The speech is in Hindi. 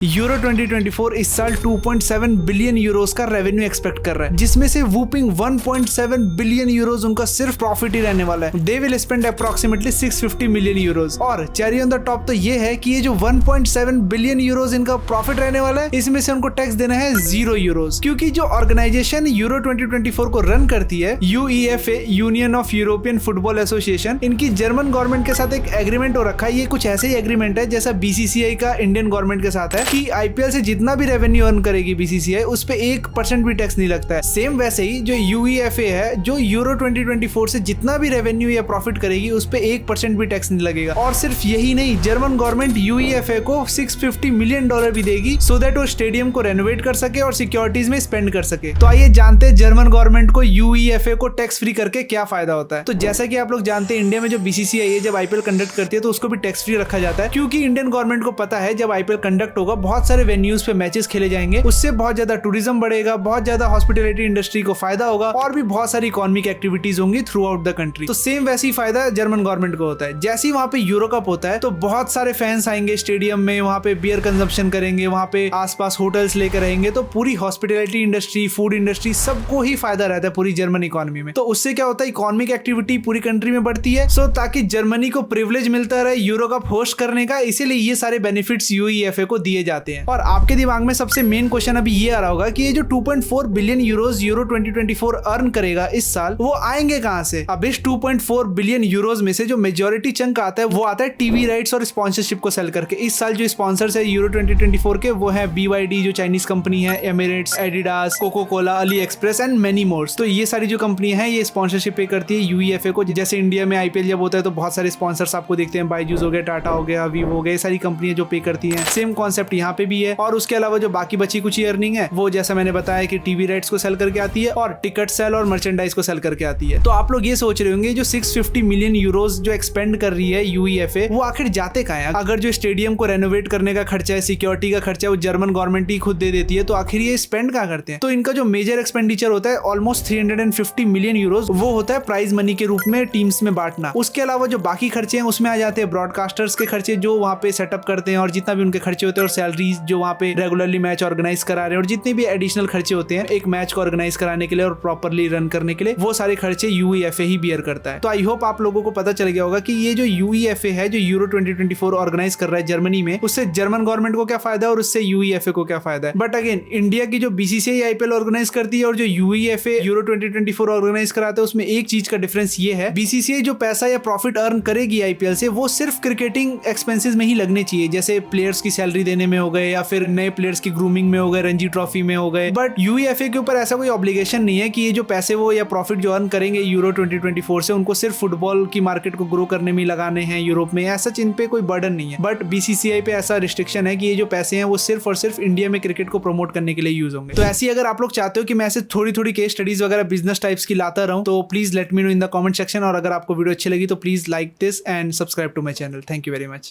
यूरो 2024 इस साल 2.7 बिलियन यूरोस का रेवेन्यू एक्सपेक्ट कर रहा है, जिसमें से वूपिंग 1.7 बिलियन यूरोस उनका सिर्फ प्रॉफिट ही रहने वाला है। They will spend approximately 650 million Euros. और चेरी ऑन द टॉप तो ये है कि ये जो 1.7 बिलियन यूरोस इनका प्रॉफिट रहने वाला है, इसमें से उनको टैक्स देना है 0 यूरोस। क्योंकि जो ऑर्गेनाइजेशन यूरो 2024 को रन करती है, UEFA union of European football association, इनकी जर्मन गवर्नमेंट के साथ एक एग्रीमेंट हो रखा है। ये कुछ ऐसे ही एग्रीमेंट है जैसा BCCI का इंडियन गवर्नमेंट के साथ है कि IPL से जितना भी रेवेन्यू अर्न करेगी BCCI, उस पे 1% भी टैक्स नहीं लगता है। सेम वैसे ही जो UEFA है, जो यूरो 2024 से जितना भी रेवेन्यू या प्रॉफिट करेगी, उस पे 1% भी टैक्स नहीं लगेगा। और सिर्फ यही नहीं, जर्मन गवर्नमेंट UEFA को $650 मिलियन भी देगी सो दैट वो स्टेडियम को रेनोवेट कर सके और सिक्योरिटीज में स्पेंड कर सके। तो आइए जानते हैं जर्मन गवर्नमेंट को UEFA को टैक्स फ्री करके क्या फायदा होता है। तो जैसा कि आप लोग जानते हैं, इंडिया में जो BCCI है, जब IPL कंडक्ट करती है तो उसको भी टैक्स फ्री रखा जाता है, क्योंकि इंडियन गवर्नमेंट को पता है जब IPL कंडक्ट होगा, बहुत सारे वेन्यूज पे मैचेस खेले जाएंगे, उससे बहुत ज्यादा टूरिज्म बढ़ेगा, बहुत ज्यादा हॉस्पिटैलिटी इंडस्ट्री को फायदा होगा और भी बहुत सारी इकोनॉमिक एक्टिविटीज होंगी थ्रू आउट द कंट्री। तो सेम वैसे ही फायदा जर्मन गवर्नमेंट को होता है। जैसे ही वहाँ पे यूरो कप होता है तो बहुत सारे फैंस आएंगे स्टेडियम में, वहाँ पे बियर कंजम्पशन करेंगे, वहाँ पे आसपास होटल्स लेकर रहेंगे, तो पूरी हॉस्पिटैलिटी इंडस्ट्री, फूड इंडस्ट्री, सबको ही फायदा रहता है पूरी जर्मन इकोनॉमी में। तो उससे क्या होता है, इकोनॉमिक एक्टिविटी पूरी कंट्री में बढ़ती है। सो ताकि जर्मनी को प्रिविलेज मिलता रहे यूरो कप होस्ट करने का, इसीलिए ये सारे बेनिफिट्स UEFA को दिए जाते हैं। और आपके दिमाग में सबसे मेन क्वेश्चन अभी ये आ रहा होगा कि ये जो 2.4 बिलियन यूरोस यूरो 2024 अर्न करेगा इस साल, वो आएंगे कहां से? अब इस 2.4 बिलियन यूरोस में से जो मेजॉरिटी चंक आता है, वो आता है टीवी राइट्स और स्पॉन्सरशिप को सेल करके। इस साल जो स्पॉन्सर्स है यूरो 2024 के, वो है BYD जो चाइनीज कंपनी है, Emirates, Adidas, Coca Cola, AliExpress and many mores. तो ये सारी जो कंपनी है, ये स्पॉन्सरशिप पे करती है UEFA को। जैसे इंडिया में IPL जब होता है तो बहुत सारे स्पॉन्सर्स आपको देखते हैं, बायजूस हो गया, टाटा हो गया, वीवो हो गया, ये सारी कंपनियां जो पे करती हैं। सेम कॉन्सेप्ट यहाँ पे भी है। और उसके अलावा जो बाकी बची कुछ अर्निंग है, वो जैसा मैंने बताया कि टीवी राइट्स को सेल करके आती है और टिकट सेल और मर्चेंडाइज को सेल करके आती है। तो आप लोग ये सोच रहे होंगे, जो 650 मिलियन यूरोस जो एक्सपेंड कर रही है UEFA, वो आखिर जाते कहाँ हैं? अगर जो स्टेडियम को रेनोवेट करने का खर्चा है, सिक्योरिटी का खर्चा है, वो जर्मन गवर्नमेंट ही खुद दे देती है, तो आखिर ये स्पेंड कहाँ करते हैं? तो इनका जो मेजर एक्सपेंडिचर होता है, ऑलमोस्ट 350 मिलियन यूरोस, वो होता है प्राइज मनी के रूप में टीम्स में बांटना। उसके अलावा जो बाकी खर्चे हैं, उसमें आ जाते हैं ब्रॉडकास्टर्स के खर्चे जो वहाँ पे सेटअप करते हैं और जितना भी उनके खर्चे होते हैं, और सैलरीज जो वहाँ पे रेगुलरली मैच ऑर्गेनाइज करा रहे हैं, और जितने भी एडिशनल खर्चे होते हैं एक मैच को ऑर्गेनाइज कराने के लिए और प्रॉपरली रन करने के लिए, वो सारे खर्चे UEFA ही बियर करता है। तो आई होप आप लोगों को पता चल गया होगा कि ये जो UEFA है, जो यूरो 2024 ऑर्गेनाइज कर रहा है जर्मनी में, उससे जर्मन गवर्नमेंट को क्या फायदा है और उससे UEFA को क्या फायदा है। बट अगेन, इंडिया की जो BCCI IPL ऑर्गेनाइज करती है और जो UEFA यूरो 2024 ऑर्गेनाइज कराता है, उसमें एक चीज का डिफरेंस ये है, BCCI जो पैसा या प्रॉफिट अर्न करेगी IPL से, वो सिर्फ क्रिकेटिंग एक्सपेंसेस में ही लगने चाहिए, जैसे प्लेयर्स की सैलरी देने में हो गए या फिर नए प्लेयर्स की ग्रूमिंग में हो गए, रणजी ट्रॉफी में हो गए। बट UEFA के ऊपर ऐसा कोई ऑब्लिगेशन नहीं है कि ये जो पैसे वो या प्रॉफिट जो अर्न करेंगे यूरो 2024 से, उनको सिर्फ फुटबॉल की मार्केट को ग्रो करने में लगाने हैं यूरोप में, ऐसा इन पे कोई बर्डन नहीं है। बट BCCI पे ऐसा रिस्ट्रिक्शन है कि ये जो पैसे हैं वो सिर्फ और सिर्फ इंडिया में क्रिकेट को प्रमोट करने के लिए यूज होंगे। तो ऐसी अगर आप लोग चाहते हो कि मैं ऐसे थोड़ी थोड़ी केस स्टडीज वगैरह बिजनेस टाइप्स की लाता रहूं, तो please let me know in the comment section. और अगर आपको वीडियो अच्छी लगी तो please like this and subscribe to my channel. Thank you very much.